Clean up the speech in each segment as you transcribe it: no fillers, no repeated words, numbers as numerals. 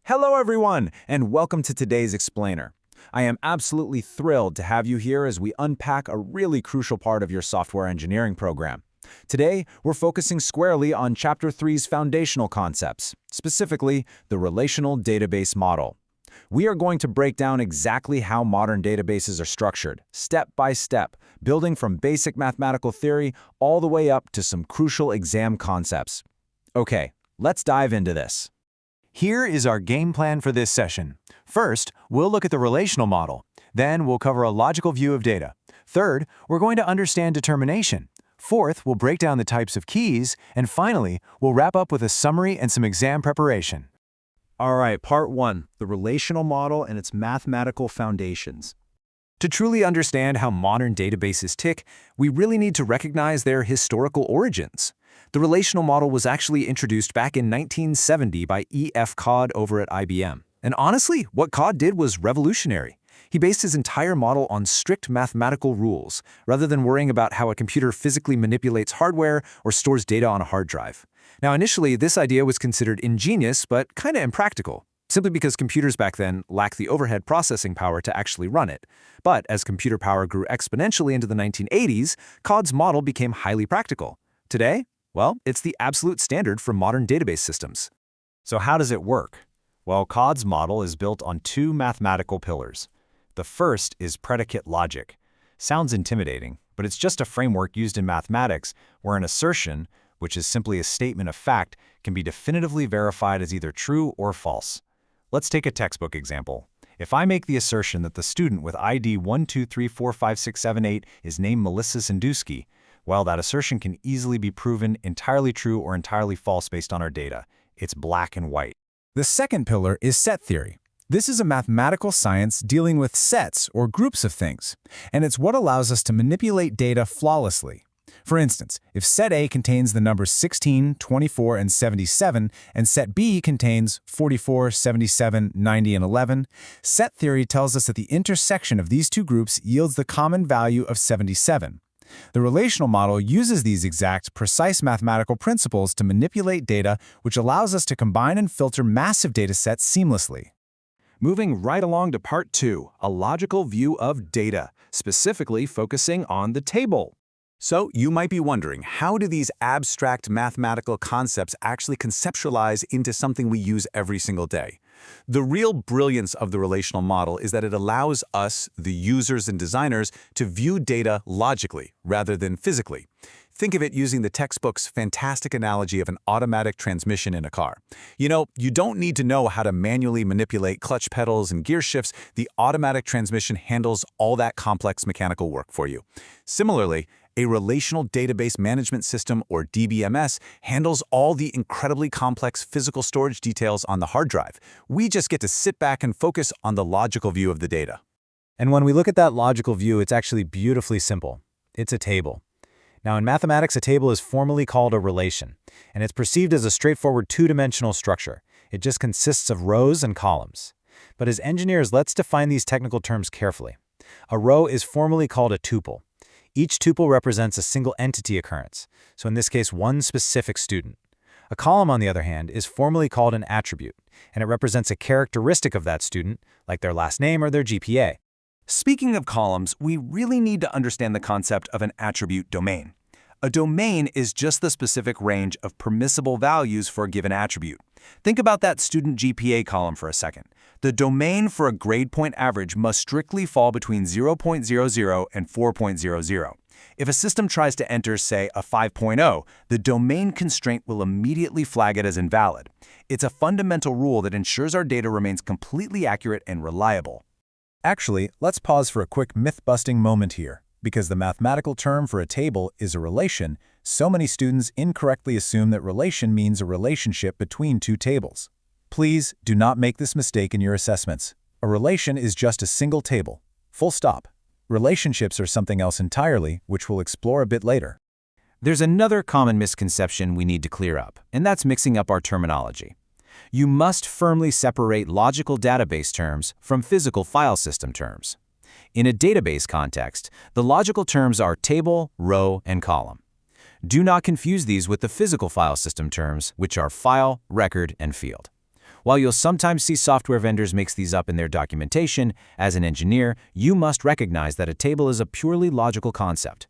Hello everyone, and welcome to today's Explainer. I am absolutely thrilled to have you here as we unpack a really crucial part of your software engineering program. Today, we're focusing squarely on Chapter 3's foundational concepts, specifically the Relational Database Model. We are going to break down exactly how modern databases are structured, step by step, building from basic mathematical theory all the way up to some crucial exam concepts. Okay, let's dive into this. Here is our game plan for this session. First, we'll look at the relational model. Then, we'll cover a logical view of data. Third, we're going to understand determination. Fourth, we'll break down the types of keys. And finally, we'll wrap up with a summary and some exam preparation. All right, Part 1, the relational model and its mathematical foundations. To truly understand how modern databases tick, we really need to recognize their historical origins. The relational model was actually introduced back in 1970 by E.F. Codd over at IBM. And honestly, what Codd did was revolutionary. He based his entire model on strict mathematical rules, rather than worrying about how a computer physically manipulates hardware or stores data on a hard drive. Now, initially, this idea was considered ingenious, but kind of impractical, simply because computers back then lacked the overhead processing power to actually run it. But as computer power grew exponentially into the 1980s, Codd's model became highly practical. Today, well, it's the absolute standard for modern database systems. So how does it work? Well, Codd's model is built on two mathematical pillars. The first is predicate logic. Sounds intimidating, but it's just a framework used in mathematics where an assertion, which is simply a statement of fact, can be definitively verified as either true or false. Let's take a textbook example. If I make the assertion that the student with ID 1234567 is named Melissa Sandusky, well, that assertion can easily be proven entirely true or entirely false based on our data. It's black and white. The second pillar is set theory. This is a mathematical science dealing with sets or groups of things, and it's what allows us to manipulate data flawlessly. For instance, if set A contains the numbers 16, 24, and 77, and set B contains 44, 77, 90, and 11, set theory tells us that the intersection of these two groups yields the common value of 77. The relational model uses these exact, precise mathematical principles to manipulate data, which allows us to combine and filter massive data sets seamlessly. Moving right along to Part 2, a logical view of data, specifically focusing on the table. So you might be wondering, how do these abstract mathematical concepts actually conceptualize into something we use every single day? The real brilliance of the relational model is that it allows us, the users and designers, to view data logically rather than physically. Think of it using the textbook's fantastic analogy of an automatic transmission in a car. You know, you don't need to know how to manually manipulate clutch pedals and gear shifts. The automatic transmission handles all that complex mechanical work for you. Similarly, a relational database management system, or DBMS, handles all the incredibly complex physical storage details on the hard drive. We just get to sit back and focus on the logical view of the data. And when we look at that logical view, it's actually beautifully simple. It's a table. Now, in mathematics, a table is formally called a relation, and it's perceived as a straightforward two-dimensional structure. It just consists of rows and columns. But as engineers, let's define these technical terms carefully. A row is formally called a tuple. Each tuple represents a single entity occurrence, so in this case, one specific student. A column, on the other hand, is formally called an attribute, and it represents a characteristic of that student, like their last name or their GPA. Speaking of columns, we really need to understand the concept of an attribute domain. A domain is just the specific range of permissible values for a given attribute. Think about that student GPA column for a second. The domain for a grade point average must strictly fall between 0.00 and 4.00. If a system tries to enter, say, a 5.0, the domain constraint will immediately flag it as invalid. It's a fundamental rule that ensures our data remains completely accurate and reliable. Actually, let's pause for a quick myth-busting moment here. Because the mathematical term for a table is a relation, so many students incorrectly assume that relation means a relationship between two tables. Please do not make this mistake in your assessments. A relation is just a single table. Full stop. Relationships are something else entirely, which we'll explore a bit later. There's another common misconception we need to clear up, and that's mixing up our terminology. You must firmly separate logical database terms from physical file system terms. In a database context, the logical terms are table, row, and column. Do not confuse these with the physical file system terms, which are file, record, and field. While you'll sometimes see software vendors mix these up in their documentation, as an engineer, you must recognize that a table is a purely logical concept.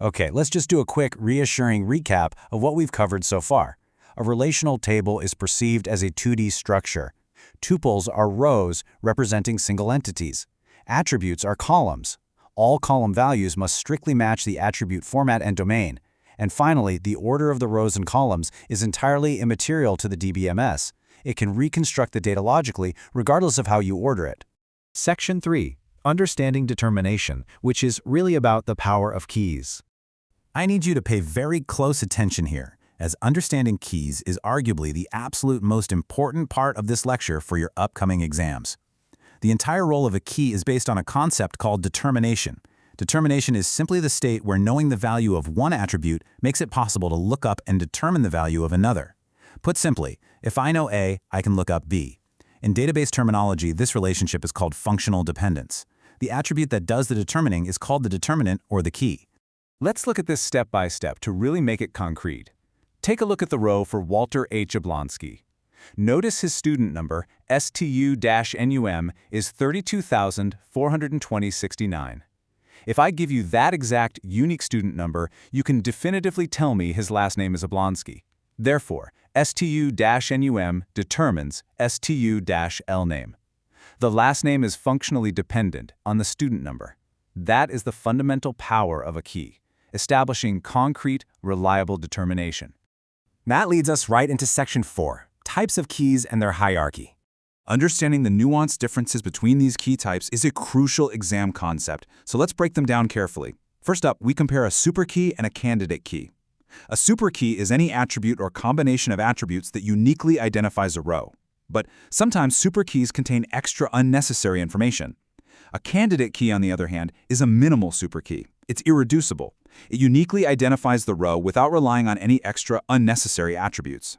Okay, let's just do a quick, reassuring recap of what we've covered so far. A relational table is perceived as a 2D structure. Tuples are rows representing single entities. Attributes are columns. All column values must strictly match the attribute format and domain. And finally, the order of the rows and columns is entirely immaterial to the DBMS. It can reconstruct the data logically regardless of how you order it. Section 3. Understanding determination, which is really about the power of keys. I need you to pay very close attention here, as understanding keys is arguably the absolute most important part of this lecture for your upcoming exams. The entire role of a key is based on a concept called determination. Determination is simply the state where knowing the value of one attribute makes it possible to look up and determine the value of another. Put simply, if I know A, I can look up B. In database terminology, this relationship is called functional dependence. The attribute that does the determining is called the determinant or the key. Let's look at this step by step to really make it concrete. Take a look at the row for Walter H. Jablonski. Notice his student number, STU-NUM, is 32,420.69. If I give you that exact unique student number, you can definitively tell me his last name is Jablonski. Therefore, STU-NUM determines STU-LName. The last name is functionally dependent on the student number. That is the fundamental power of a key, establishing concrete, reliable determination. That leads us right into Section 4, types of keys and their hierarchy. Understanding the nuanced differences between these key types is a crucial exam concept, so let's break them down carefully. First up, we compare a superkey and a candidate key. A superkey is any attribute or combination of attributes that uniquely identifies a row. But sometimes superkeys contain extra unnecessary information. A candidate key, on the other hand, is a minimal superkey. It's irreducible. It uniquely identifies the row without relying on any extra unnecessary attributes.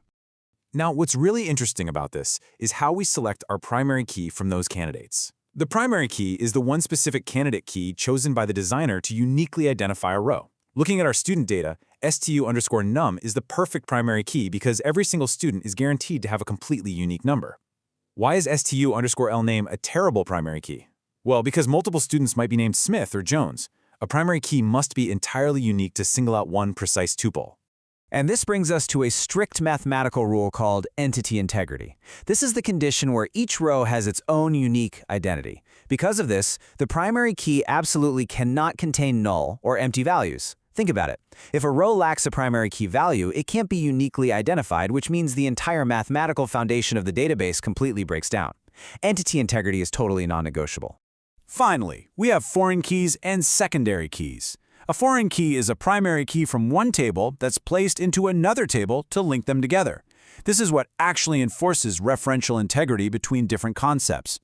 Now, what's really interesting about this is how we select our primary key from those candidates. The primary key is the one specific candidate key chosen by the designer to uniquely identify a row. Looking at our student data, STU_num is the perfect primary key because every single student is guaranteed to have a completely unique number. Why is STU_LName a terrible primary key? Well, because multiple students might be named Smith or Jones. A primary key must be entirely unique to single out one precise tuple. And this brings us to a strict mathematical rule called entity integrity. This is the condition where each row has its own unique identity. Because of this, the primary key absolutely cannot contain null or empty values. Think about it. If a row lacks a primary key value, it can't be uniquely identified, which means the entire mathematical foundation of the database completely breaks down. Entity integrity is totally non-negotiable. Finally, we have foreign keys and secondary keys. A foreign key is a primary key from one table that's placed into another table to link them together. This is what actually enforces referential integrity between different concepts.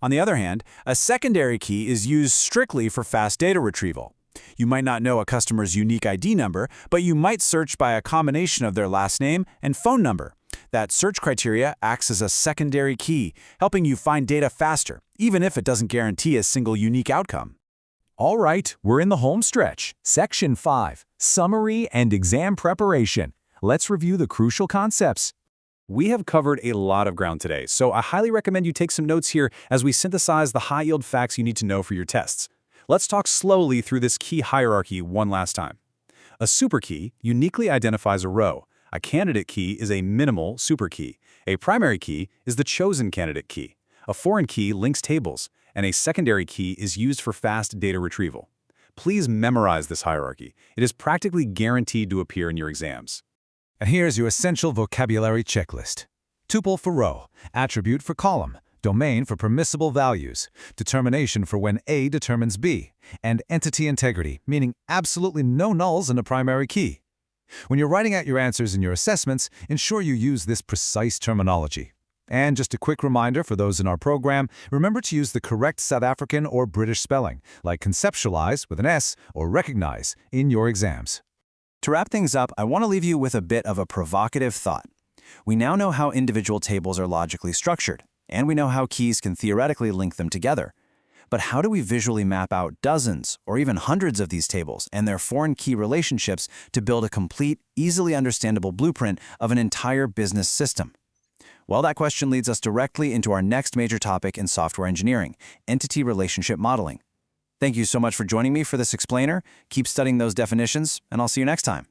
On the other hand, a secondary key is used strictly for fast data retrieval. You might not know a customer's unique ID number, but you might search by a combination of their last name and phone number. That search criteria acts as a secondary key, helping you find data faster, even if it doesn't guarantee a single unique outcome. All right, we're in the home stretch. Section 5, Summary and Exam Preparation. Let's review the crucial concepts. We have covered a lot of ground today, so I highly recommend you take some notes here as we synthesize the high-yield facts you need to know for your tests. Let's talk slowly through this key hierarchy one last time. A superkey uniquely identifies a row. A candidate key is a minimal superkey. A primary key is the chosen candidate key. A foreign key links tables, and a secondary key is used for fast data retrieval. Please memorize this hierarchy. It is practically guaranteed to appear in your exams. And here's your essential vocabulary checklist. Tuple for row, attribute for column, domain for permissible values, determination for when A determines B, and entity integrity, meaning absolutely no nulls in a primary key. When you're writing out your answers in your assessments, ensure you use this precise terminology. And just a quick reminder for those in our program, remember to use the correct South African or British spelling, like conceptualize with an S or recognize in your exams. To wrap things up, I want to leave you with a bit of a provocative thought. We now know how individual tables are logically structured, and we know how keys can theoretically link them together. But how do we visually map out dozens or even hundreds of these tables and their foreign key relationships to build a complete, easily understandable blueprint of an entire business system? Well, that question leads us directly into our next major topic in software engineering, entity relationship modeling. Thank you so much for joining me for this explainer. Keep studying those definitions, and I'll see you next time.